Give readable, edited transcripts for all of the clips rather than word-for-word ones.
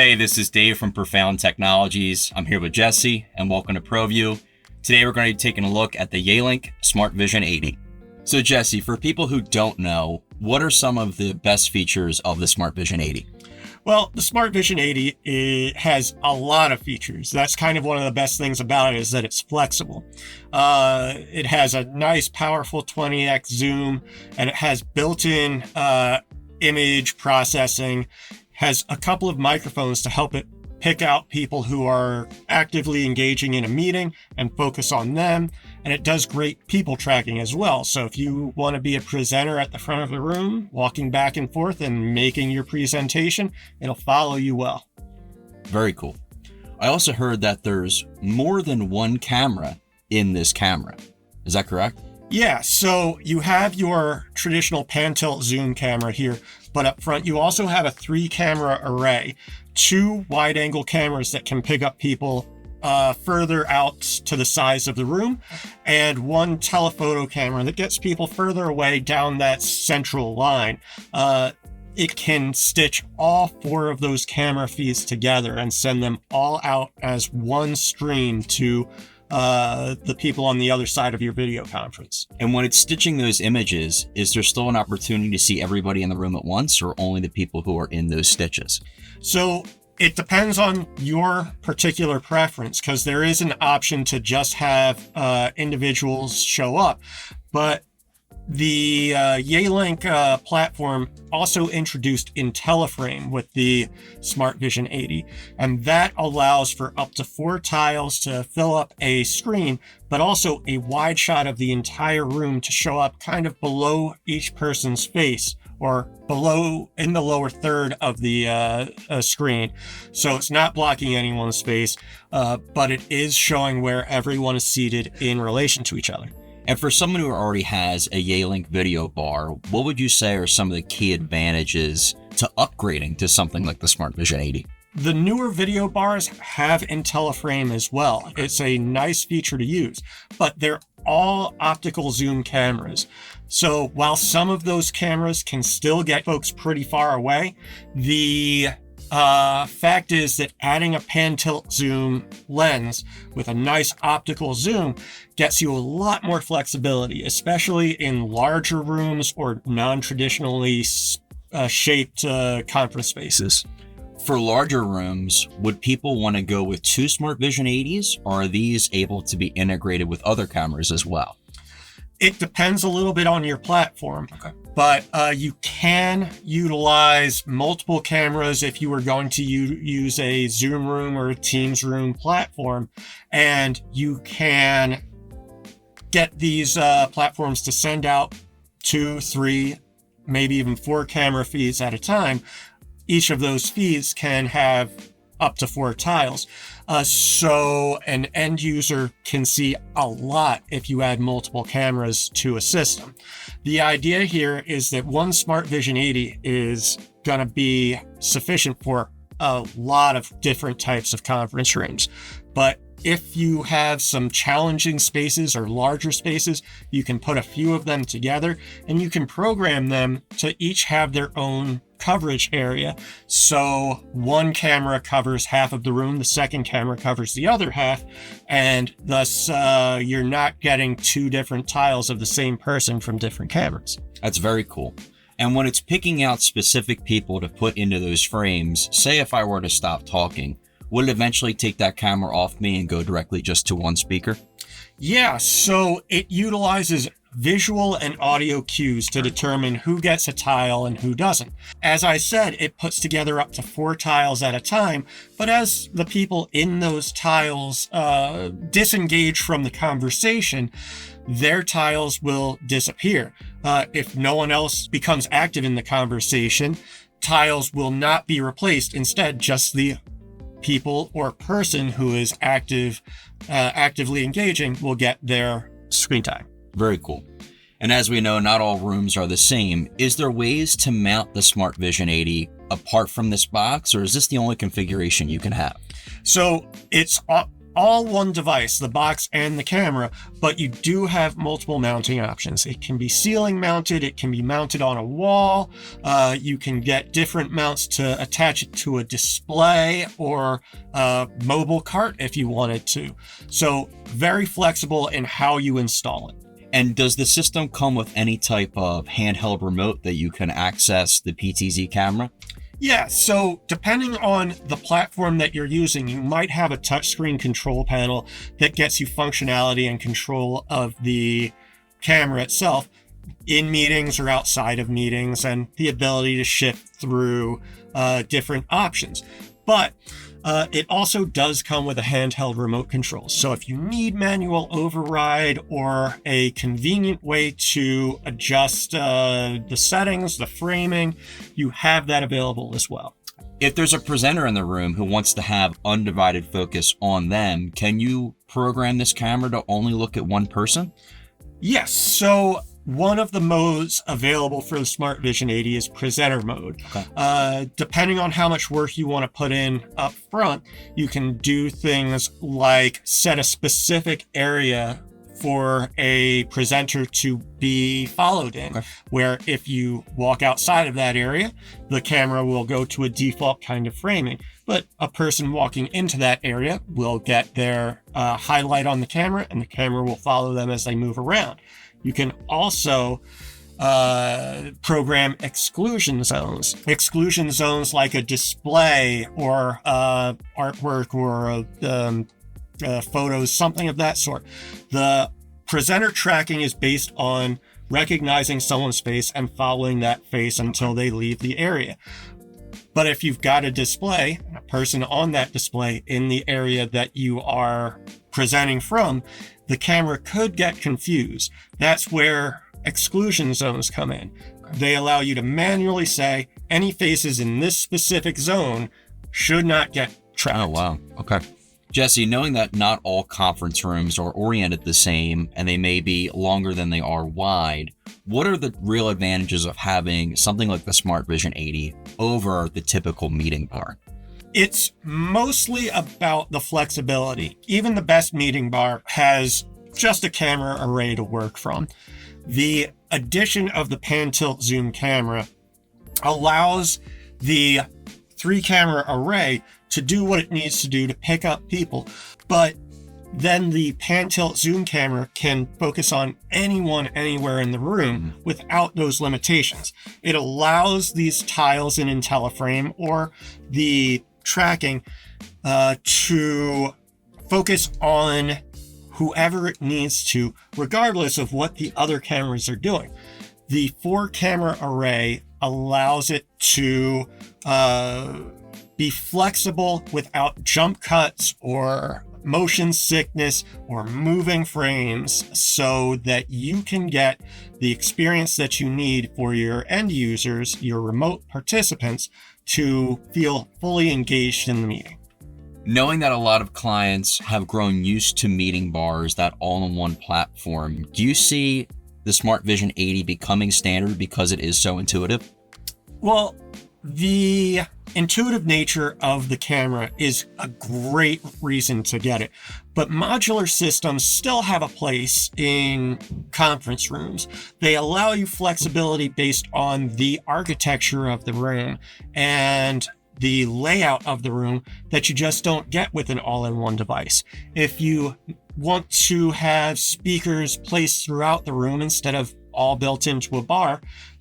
Hey, this is Dave from Profound Technologies. I'm here with Jesse, and welcome to Proview. Today we're going to be taking a look at the Yealink SmartVision 80. So Jesse, for people who don't know, what are some of the best features of the SmartVision 80? Well, the SmartVision 80 it has a lot of features. That's kind of one of the best things about it is that it's flexible. It has a nice, powerful 20x zoom, and it has built-in image processing, has a couple of microphones to help it pick out people who are actively engaging in a meeting and focus on them. And it does great people tracking as well. So if you want to be a presenter at the front of the room, walking back and forth and making your presentation, it'll follow you well. Very cool. I also heard that there's more than one camera in this camera. Is that correct? Yeah, so you have your traditional pan tilt zoom camera here, but up front you also have a 3-camera array, 2 wide angle cameras that can pick up people further out to the size of the room, and 1 telephoto camera that gets people further away down that central line. It can stitch all 4 of those camera feeds together and send them all out as one stream to the people on the other side of your video conference. And when it's stitching those images, is there still an opportunity to see everybody in the room at once, or only the people who are in those stitches? So it depends on your particular preference, because there is an option to just have individuals show up. But the Yealink platform also introduced IntelliFrame with the SmartVision 80, and that allows for up to 4 tiles to fill up a screen, but also a wide shot of the entire room to show up kind of below each person's face, or below in the lower third of the screen. So it's not blocking anyone's face, but it is showing where everyone is seated in relation to each other. And for someone who already has a Yealink video bar, what would you say are some of the key advantages to upgrading to something like the SmartVision 80? The newer video bars have IntelliFrame as well. It's a nice feature to use, but they're all optical zoom cameras. So while some of those cameras can still get folks pretty far away, the fact is that adding a pan tilt zoom lens with a nice optical zoom gets you a lot more flexibility, especially in larger rooms or non-traditionally shaped conference spaces. For larger rooms, would people want to go with 2 SmartVision 80s, or are these able to be integrated with other cameras as well? It depends a little bit on your platform, but you can utilize multiple cameras if you were going to use a Zoom room or a Teams room platform, and you can get these platforms to send out 2, 3, maybe even 4 camera feeds at a time. Each of those feeds can have up to 4 tiles. So an end user can see a lot if you add multiple cameras to a system. The idea here is that one SmartVision 80 is going to be sufficient for a lot of different types of conference rooms. But if you have some challenging spaces or larger spaces, you can put a few of them together, and you can program them to each have their own coverage area. So one camera covers half of the room, the second camera covers the other half, and thus you're not getting 2 different tiles of the same person from different cameras. That's very cool. And when it's picking out specific people to put into those frames, say if I were to stop talking, would it eventually take that camera off me and go directly just to one speaker? Yeah, so it utilizes visual and audio cues to determine who gets a tile and who doesn't. As I said, it puts together up to 4 tiles at a time, but as the people in those tiles disengage from the conversation, their tiles will disappear. If no one else becomes active in the conversation, tiles will not be replaced. Instead, just the people or person who is actively engaging will get their screen time. Very cool. And as we know, not all rooms are the same. Is there ways to mount the SmartVision 80 apart from this box, or is this the only configuration you can have? So it's all one device, the box and the camera, but you do have multiple mounting options. It can be ceiling mounted, it can be mounted on a wall. You can get different mounts to attach it to a display or a mobile cart if you wanted to. So very flexible in how you install it. And does the system come with any type of handheld remote that you can access the PTZ camera? Yeah, so depending on the platform that you're using, you might have a touchscreen control panel that gets you functionality and control of the camera itself in meetings or outside of meetings, and the ability to shift through different options. But it also does come with a handheld remote control. So if you need manual override or a convenient way to adjust the settings, the framing, you have that available as well. If there's a presenter in the room who wants to have undivided focus on them, can you program this camera to only look at one person? Yes. So one of the modes available for the SmartVision 80 is presenter mode. Okay. Depending on how much work you want to put in up front, you can do things like set a specific area for a presenter to be followed in, Okay. where if you walk outside of that area, the camera will go to a default kind of framing. But a person walking into that area will get their highlight on the camera, and the camera will follow them as they move around. You can also program exclusion zones. Exclusion zones like a display or artwork or photos, something of that sort. The presenter tracking is based on recognizing someone's face and following that face until they leave the area. But if you've got a display, a person on that display in the area that you are presenting from, the camera could get confused. That's where exclusion zones come in. They allow you to manually say any faces in this specific zone should not get tracked. Oh, wow. Okay. Jesse, knowing that not all conference rooms are oriented the same and they may be longer than they are wide, what are the real advantages of having something like the SmartVision 80 over the typical meeting bar? It's mostly about the flexibility. Even the best meeting bar has just a camera array to work from. The addition of the pan tilt zoom camera allows the 3-camera array to do what it needs to do to pick up people, but then the pan tilt zoom camera can focus on anyone anywhere in the room without those limitations. It allows these tiles in IntelliFrame or the tracking to focus on whoever it needs to, regardless of what the other cameras are doing. The 4-camera array allows it to be flexible without jump cuts or motion sickness or moving frames, so that you can get the experience that you need for your end users, your remote participants, to feel fully engaged in the meeting. Knowing that a lot of clients have grown used to meeting bars, that all-in-one platform, do you see the SmartVision 80 becoming standard because it is so intuitive? Well, the intuitive nature of the camera is a great reason to get it, but modular systems still have a place in conference rooms. They allow you flexibility based on the architecture of the room and the layout of the room that you just don't get with an all-in-one device. If you want to have speakers placed throughout the room instead of all built into a bar,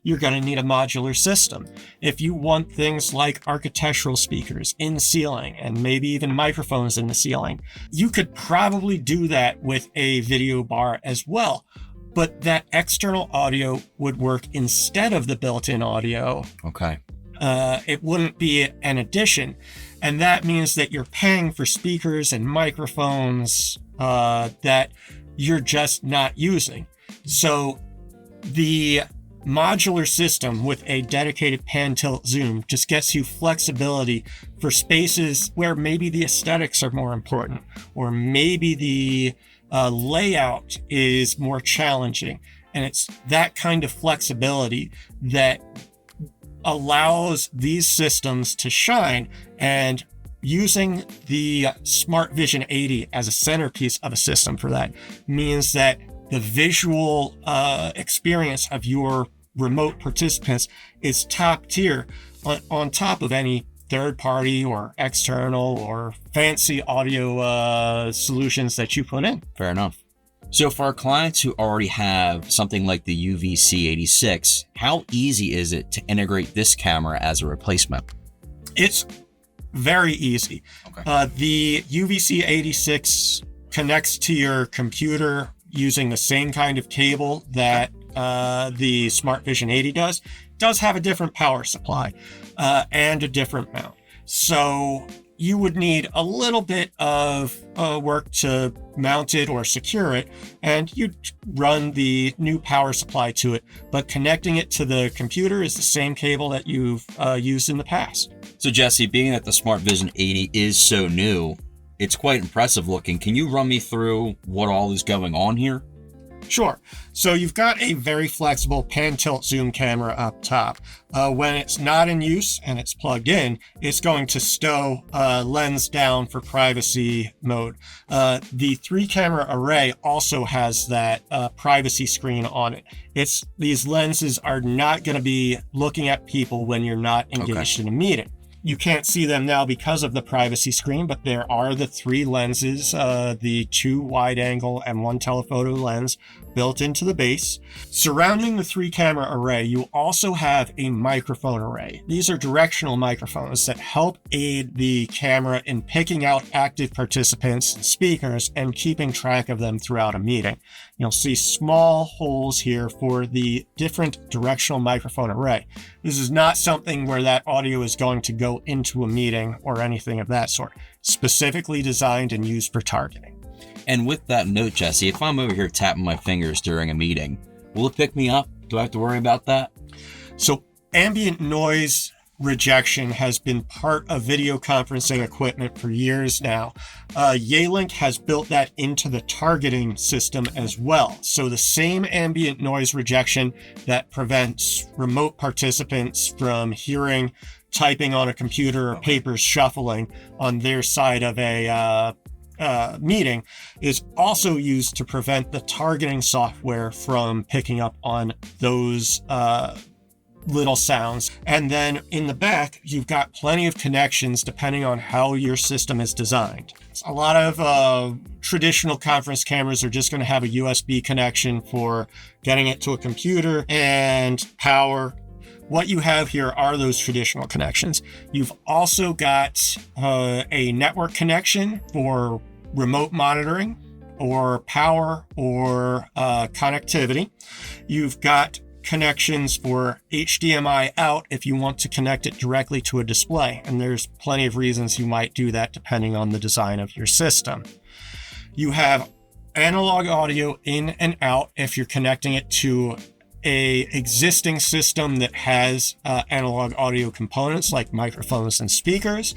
you're going to need a modular system. If you want things like architectural speakers in ceiling and maybe even microphones in the ceiling, you could probably do that with a video bar as well. But that external audio would work instead of the built-in audio. Okay. It wouldn't be an addition. And that means that you're paying for speakers and microphones that you're just not using. So the modular system with a dedicated pan tilt zoom just gets you flexibility for spaces where maybe the aesthetics are more important, or maybe the layout is more challenging. And it's that kind of flexibility that allows these systems to shine and using the SmartVision 80 as a centerpiece of a system for that means that the visual experience of your remote participants is top tier on top of any third party or external or fancy audio solutions that you put in. Fair enough. So for our clients who already have something like the UVC86, how easy is it to integrate this camera as a replacement? It's very easy. Okay. The UVC86 connects to your computer using the same kind of cable that the SmartVision 80 does have a different power supply and a different mount. So you would need a little bit of work to mount it or secure it, and you'd run the new power supply to it. But connecting it to the computer is the same cable that you've used in the past. So Jesse, being that the SmartVision 80 is so new, it's quite impressive looking. Can you run me through what all is going on here? Sure. So you've got a very flexible pan tilt zoom camera up top. When it's not in use and it's plugged in, it's going to stow lens down for privacy mode. The 3-camera array also has that privacy screen on it. These lenses are not going to be looking at people when you're not engaged in a meeting. You can't see them now because of the privacy screen, but there are the 3 lenses, the 2 wide angle and 1 telephoto lens built into the base. Surrounding the 3-camera array, you also have a microphone array. These are directional microphones that help aid the camera in picking out active participants and speakers and keeping track of them throughout a meeting. You'll see small holes here for the different directional microphone array. This is not something where that audio is going to go into a meeting or anything of that sort. Specifically designed and used for targeting. And with that note, Jesse, if I'm over here tapping my fingers during a meeting, will it pick me up? Do I have to worry about that? So ambient noise rejection has been part of video conferencing equipment for years now. Yealink has built that into the targeting system as well. So the same ambient noise rejection that prevents remote participants from hearing typing on a computer or papers shuffling on their side of a meeting is also used to prevent the targeting software from picking up on those little sounds. And then in the back, you've got plenty of connections depending on how your system is designed. A lot of traditional conference cameras are just going to have a USB connection for getting it to a computer and power. What you have here are those traditional connections. You've also got a network connection for remote monitoring or power or connectivity. You've got connections for HDMI out if you want to connect it directly to a display. And there's plenty of reasons you might do that depending on the design of your system. You have analog audio in and out if you're connecting it to a existing system that has analog audio components like microphones and speakers,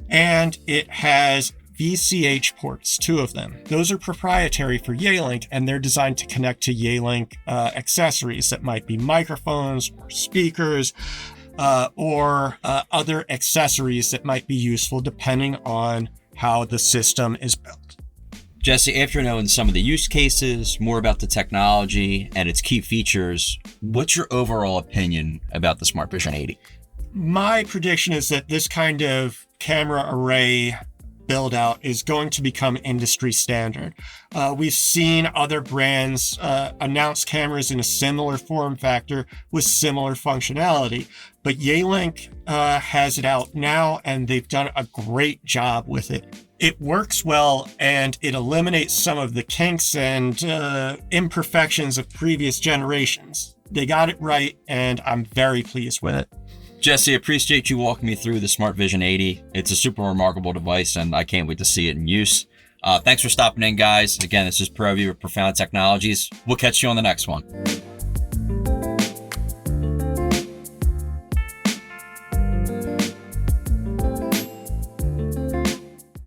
and it has VCH ports, 2 of them. Those are proprietary for Yealink, and they're designed to connect to Yealink accessories that might be microphones or speakers or other accessories that might be useful depending on how the system is built. Jesse, after knowing some of the use cases, more about the technology and its key features, what's your overall opinion about the SmartVision 80? My prediction is that this kind of camera array build out is going to become industry standard. We've seen other brands announce cameras in a similar form factor with similar functionality, but Yealink has it out now and they've done a great job with it. It works well and it eliminates some of the kinks and imperfections of previous generations. They got it right and I'm very pleased with it. Jesse, appreciate you walking me through the SmartVision 80. It's a super remarkable device, and I can't wait to see it in use. Thanks for stopping in, guys. Again, this is Proview with Profound Technologies. We'll catch you on the next one.